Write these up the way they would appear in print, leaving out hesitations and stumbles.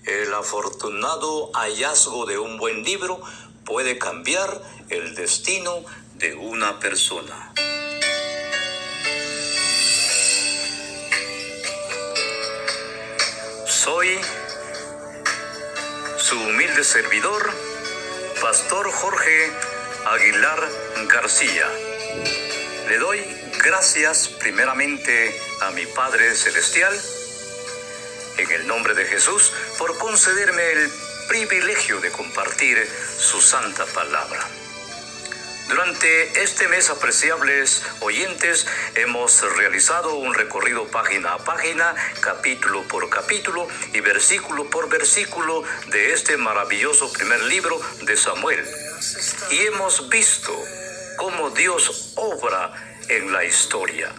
El afortunado hallazgo de un buen libro puede cambiar el destino de una persona. Soy su humilde servidor, Pastor Jorge Aguilar García. Le doy gracias primeramente a mi Padre Celestial, en el nombre de Jesús, por concederme el privilegio de compartir su santa palabra. Durante este mes, apreciables oyentes, hemos realizado un recorrido página a página, capítulo por capítulo y versículo por versículo de este maravilloso primer libro de Samuel. Y hemos visto cómo Dios obra en la historia.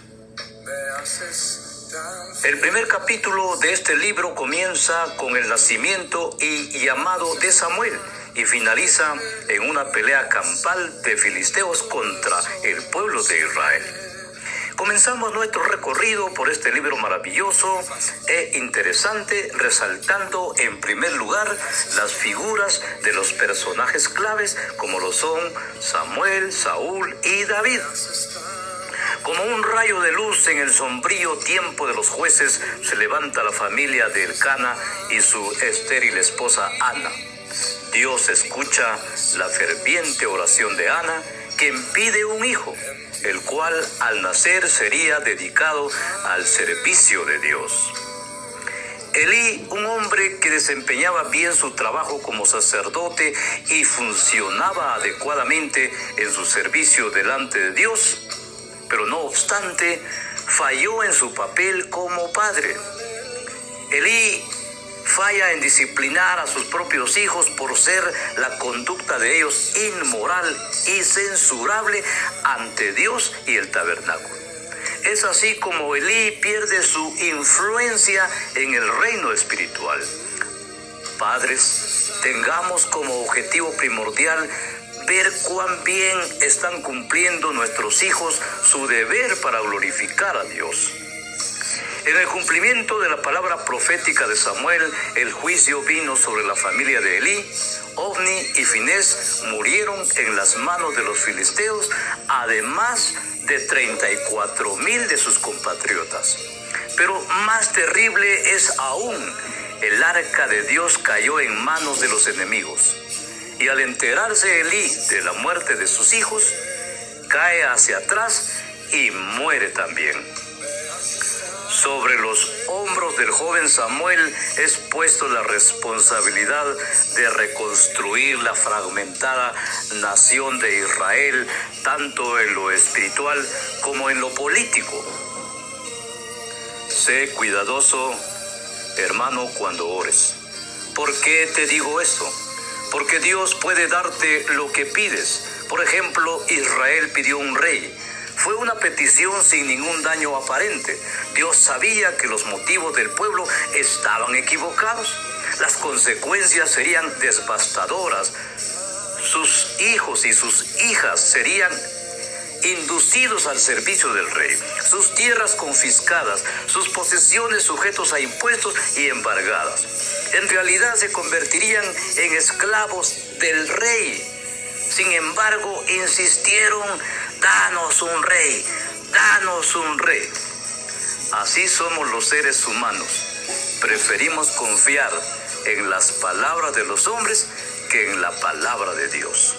El primer capítulo de este libro comienza con el nacimiento y llamado de Samuel y finaliza en una pelea campal de filisteos contra el pueblo de Israel. Comenzamos nuestro recorrido por este libro maravilloso e interesante, resaltando en primer lugar las figuras de los personajes claves como lo son Samuel, Saúl y David. Como un rayo de luz en el sombrío tiempo de los jueces, se levanta la familia de Elcana y su estéril esposa Ana. Dios escucha la ferviente oración de Ana, quien pide un hijo, el cual al nacer sería dedicado al servicio de Dios. Elí, un hombre que desempeñaba bien su trabajo como sacerdote y funcionaba adecuadamente en su servicio delante de Dios, pero no obstante, falló en su papel como padre. Elí falla en disciplinar a sus propios hijos por ser la conducta de ellos inmoral y censurable ante Dios y el tabernáculo. Es así como Elí pierde su influencia en el reino espiritual. Padres, tengamos como objetivo primordial ver cuán bien están cumpliendo nuestros hijos su deber para glorificar a Dios. En el cumplimiento de la palabra profética de Samuel, el juicio vino sobre la familia de Elí. Ofni y Finés murieron en las manos de los filisteos, además de 34,000 de sus compatriotas. Pero más terrible es aún, el arca de Dios cayó en manos de los enemigos. Y al enterarse Elí de la muerte de sus hijos, cae hacia atrás y muere también. Sobre los hombros del joven Samuel es puesto la responsabilidad de reconstruir la fragmentada nación de Israel, tanto en lo espiritual como en lo político. Sé cuidadoso, hermano, cuando ores. ¿Por qué te digo esto? Porque Dios puede darte lo que pides. Por ejemplo, Israel pidió un rey. Fue una petición sin ningún daño aparente. Dios sabía que los motivos del pueblo estaban equivocados. Las consecuencias serían devastadoras. Sus hijos y sus hijas serían inducidos al servicio del rey, sus tierras confiscadas, sus posesiones sujetos a impuestos y embargadas. En realidad se convertirían en esclavos del rey. Sin embargo, insistieron: danos un rey, danos un rey. Así somos los seres humanos. Preferimos confiar en las palabras de los hombres que en la palabra de Dios.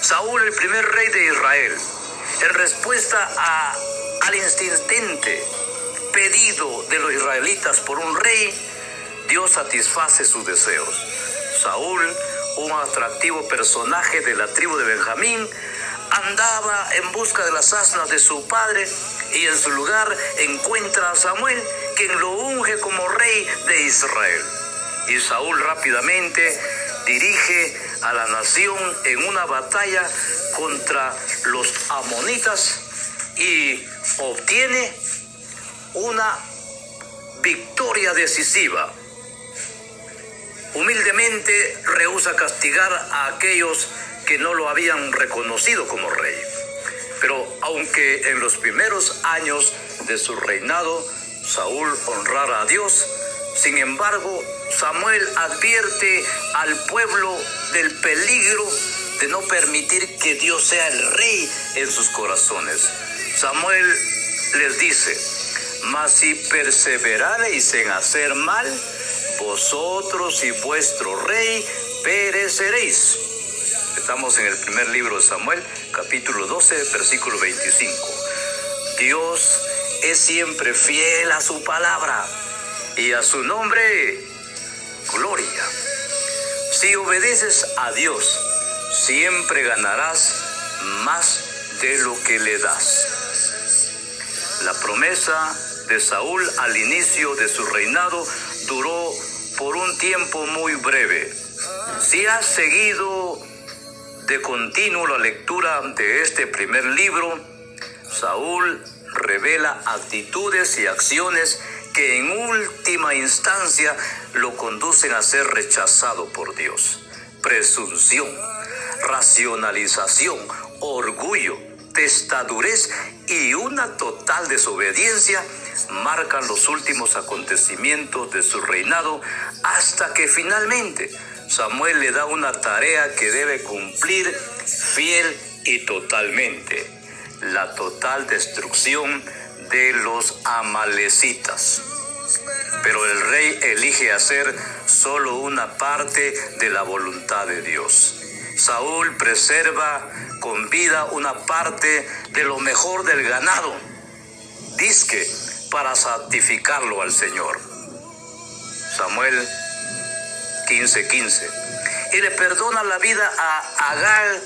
Saúl, el primer rey de Israel, en respuesta al insistente pedido de los israelitas por un rey, Dios satisface sus deseos. Saúl, un atractivo personaje de la tribu de Benjamín, andaba en busca de las asnas de su padre y en su lugar encuentra a Samuel, quien lo unge como rey de Israel. Y Saúl rápidamente dirige a la nación en una batalla contra los amonitas y obtiene una victoria decisiva. Humildemente rehúsa castigar a aquellos que no lo habían reconocido como rey. Pero aunque en los primeros años de su reinado Saúl honrara a Dios, Sin embargo, Samuel advierte al pueblo del peligro de no permitir que Dios sea el rey en sus corazones. Samuel les dice: mas si perseverareis en hacer mal, vosotros y vuestro rey pereceréis. Estamos en el primer libro de Samuel, capítulo 12, versículo 25. Dios es siempre fiel a su palabra y a su nombre, gloria. Si obedeces a Dios, siempre ganarás más de lo que le das. La promesa de Saúl al inicio de su reinado duró por un tiempo muy breve. Si has seguido de continuo la lectura de este primer libro, Saúl revela actitudes y acciones que en última instancia lo conducen a ser rechazado por Dios. Presunción, racionalización, orgullo, testadurez y una total desobediencia marcan los últimos acontecimientos de su reinado, hasta que finalmente Samuel le da una tarea que debe cumplir fiel y totalmente: la total destrucción de los amalecitas. Pero el rey elige hacer solo una parte de la voluntad de Dios. Saúl preserva con vida una parte de lo mejor del ganado, dizque para santificarlo al Señor. Samuel 15:15. Y le perdona la vida a Agag,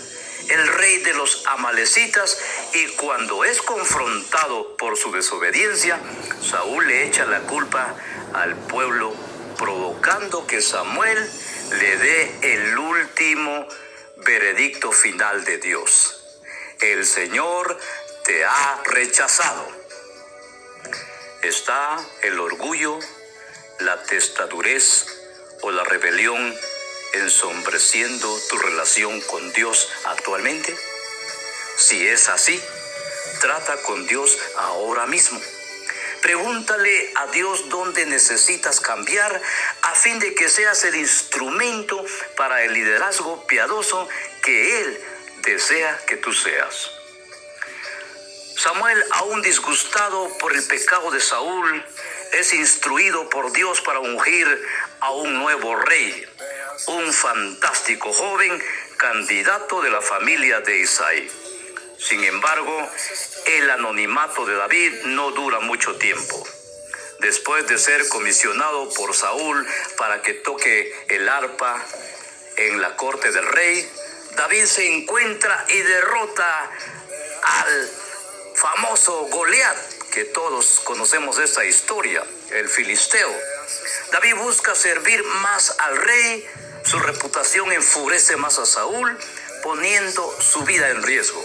el rey de los amalecitas, y cuando es confrontado por su desobediencia, Saúl le echa la culpa al pueblo, provocando que Samuel le dé el último veredicto final de Dios: el Señor te ha rechazado. ¿Está el orgullo, la testadurez o la rebelión ensombreciendo tu relación con Dios actualmente? Si es así, trata con Dios ahora mismo. Pregúntale a Dios dónde necesitas cambiar, a fin de que seas el instrumento para el liderazgo piadoso que Él desea que tú seas. Samuel, aún disgustado por el pecado de Saúl, es instruido por Dios para ungir a un nuevo rey, un fantástico joven candidato de la familia de Isaí. Sin embargo, el anonimato de David no dura mucho tiempo. Después de ser comisionado por Saúl para que toque el arpa en la corte del rey, David se encuentra y derrota al famoso Goliat, que todos conocemos esta historia, el filisteo. David busca servir más al rey, su reputación enfurece más a Saúl, poniendo su vida en riesgo.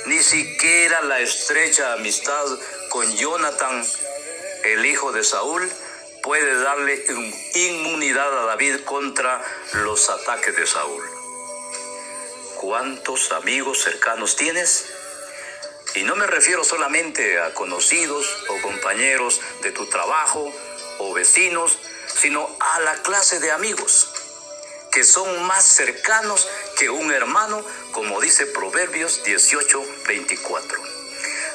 Ni siquiera la estrecha amistad con Jonatán, el hijo de Saúl, puede darle inmunidad a David contra los ataques de Saúl. ¿Cuántos amigos cercanos tienes? Y no me refiero solamente a conocidos o compañeros de tu trabajo o vecinos, sino a la clase de amigos que son más cercanos que un hermano, como dice Proverbios 18:24.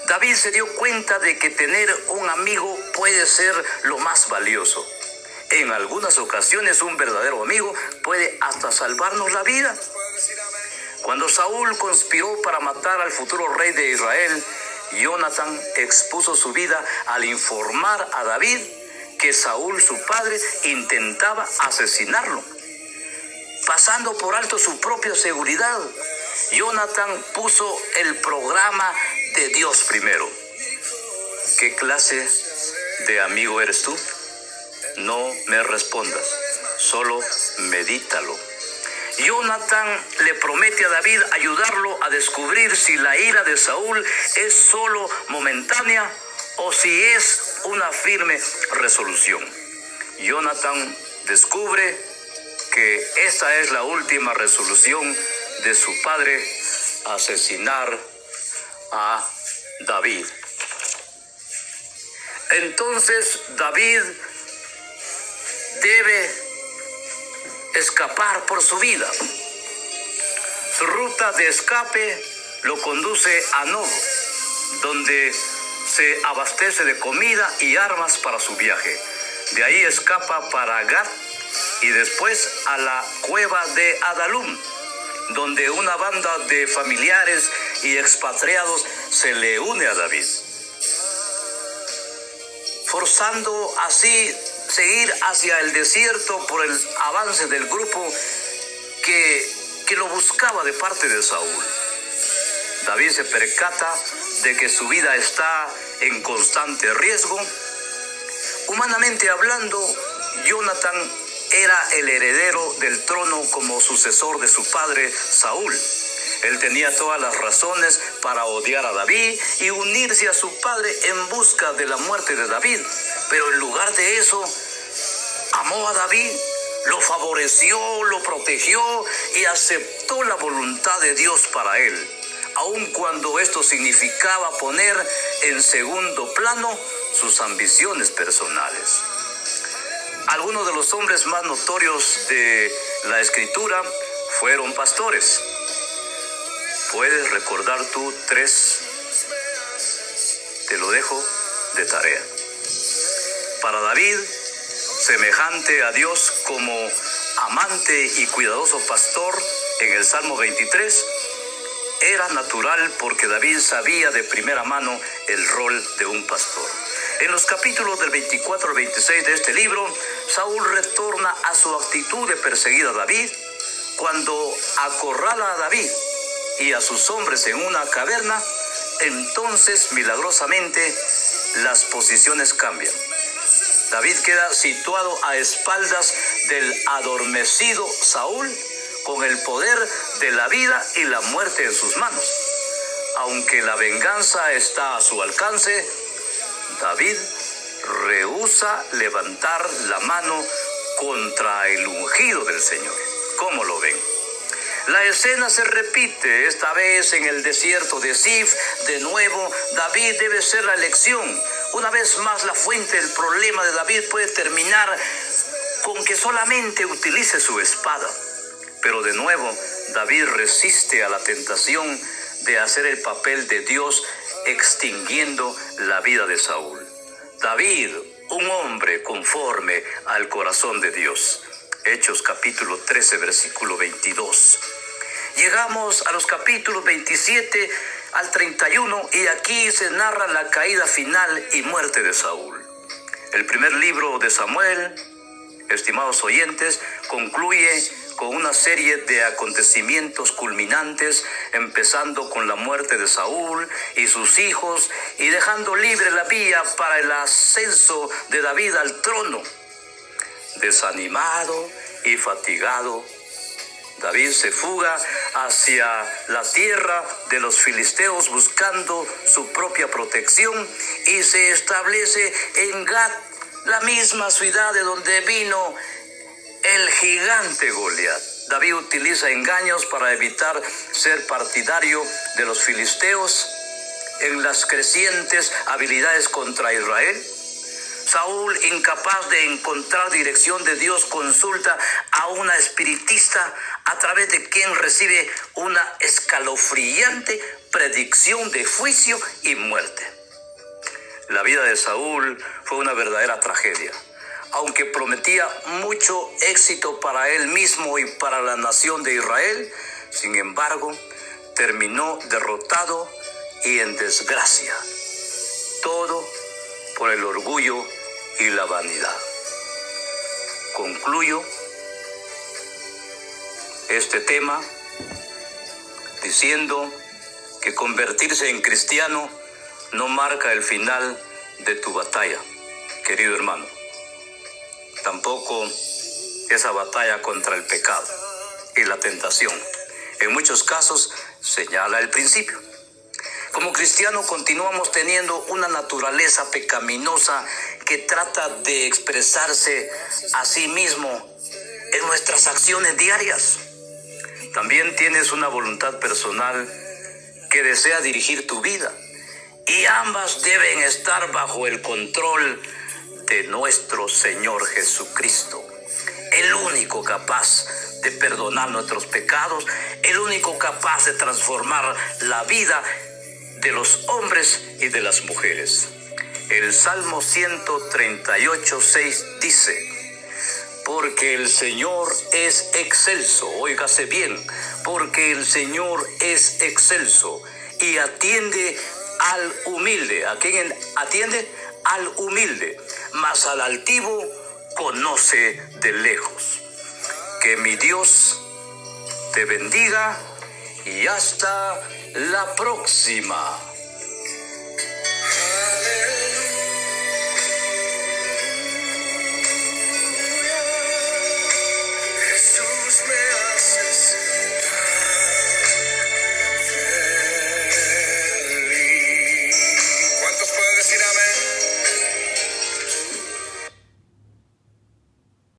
David se dio cuenta de que tener un amigo puede ser lo más valioso. En algunas ocasiones un verdadero amigo puede hasta salvarnos la vida. Cuando Saúl conspiró para matar al futuro rey de Israel, Jonatán expuso su vida al informar a David que Saúl, su padre, intentaba asesinarlo. Pasando por alto su propia seguridad, Jonatán puso el programa de Dios primero. ¿Qué clase de amigo eres tú? No me respondas, solo medítalo. Jonatán le promete a David ayudarlo a descubrir si la ira de Saúl es solo momentánea o si es una firme resolución. Jonatán descubre que esta es la última resolución de su padre: asesinar a David. Entonces David debe escapar por su vida. Su ruta de escape lo conduce a Nob, donde se abastece de comida y armas para su viaje. De ahí escapa para Gat y después a la cueva de Adalum, donde una banda de familiares y expatriados se le une a David, forzando así seguir hacia el desierto por el avance del grupo que lo buscaba de parte de Saúl. David se percata de que su vida está en constante riesgo. Humanamente hablando, Jonatán era el heredero del trono como sucesor de su padre Saúl. Él tenía todas las razones para odiar a David y unirse a su padre en busca de la muerte de David. Pero en lugar de eso, amó a David, lo favoreció, lo protegió y aceptó la voluntad de Dios para él, aun cuando esto significaba poner en segundo plano sus ambiciones personales. Algunos de los hombres más notorios de la Escritura fueron pastores. ¿Puedes recordar tú 3? Te lo dejo de tarea. Para David, semejante a Dios como amante y cuidadoso pastor en el Salmo 23, era natural porque David sabía de primera mano el rol de un pastor. En los capítulos del 24 al 26 de este libro, Saúl retorna a su actitud de perseguir a David cuando acorrala a David y a sus hombres en una caverna. Entonces, milagrosamente, las posiciones cambian. David queda situado a espaldas del adormecido Saúl, con el poder de la vida y la muerte en sus manos. Aunque la venganza está a su alcance, David rehúsa levantar la mano contra el ungido del Señor. ¿Cómo lo ven? La escena se repite, esta vez en el desierto de Zif. De nuevo, David debe ser la elección. Una vez más, la fuente del problema de David puede terminar con que solamente utilice su espada. Pero de nuevo, David resiste a la tentación de hacer el papel de Dios extinguiendo la vida de Saúl. David, un hombre conforme al corazón de Dios. Hechos capítulo 13, versículo 22. Llegamos a los capítulos 27 al 31 y aquí se narra la caída final y muerte de Saúl. El primer libro de Samuel, estimados oyentes, concluye con una serie de acontecimientos culminantes, empezando con la muerte de Saúl y sus hijos y dejando libre la vía para el ascenso de David al trono. Desanimado y fatigado, David se fuga hacia la tierra de los filisteos buscando su propia protección y se establece en Gat, la misma ciudad de donde vino el gigante Goliat. David utiliza engaños para evitar ser partidario de los filisteos en las crecientes habilidades contra Israel. Saúl, incapaz de encontrar dirección de Dios, consulta a una espiritista a través de quien recibe una escalofriante predicción de juicio y muerte. La vida de Saúl fue una verdadera tragedia. Aunque prometía mucho éxito para él mismo y para la nación de Israel, sin embargo, terminó derrotado y en desgracia. Todo por el orgullo y la vanidad. Concluyo este tema diciendo que convertirse en cristiano no marca el final de tu batalla, querido hermano. Tampoco esa batalla contra el pecado y la tentación. En muchos casos señala el principio. Como cristianos continuamos teniendo una naturaleza pecaminosa que trata de expresarse a sí mismo en nuestras acciones diarias. También tienes una voluntad personal que desea dirigir tu vida y ambas deben estar bajo el control de nuestro Señor Jesucristo, el único capaz de perdonar nuestros pecados, el único capaz de transformar la vida de los hombres y de las mujeres. El Salmo 138:6 dice: porque el Señor es excelso, óigase bien, porque el Señor es excelso y atiende al humilde. ¿A quién atiende? Al humilde, mas al altivo conoce de lejos. Que mi Dios te bendiga y hasta la próxima.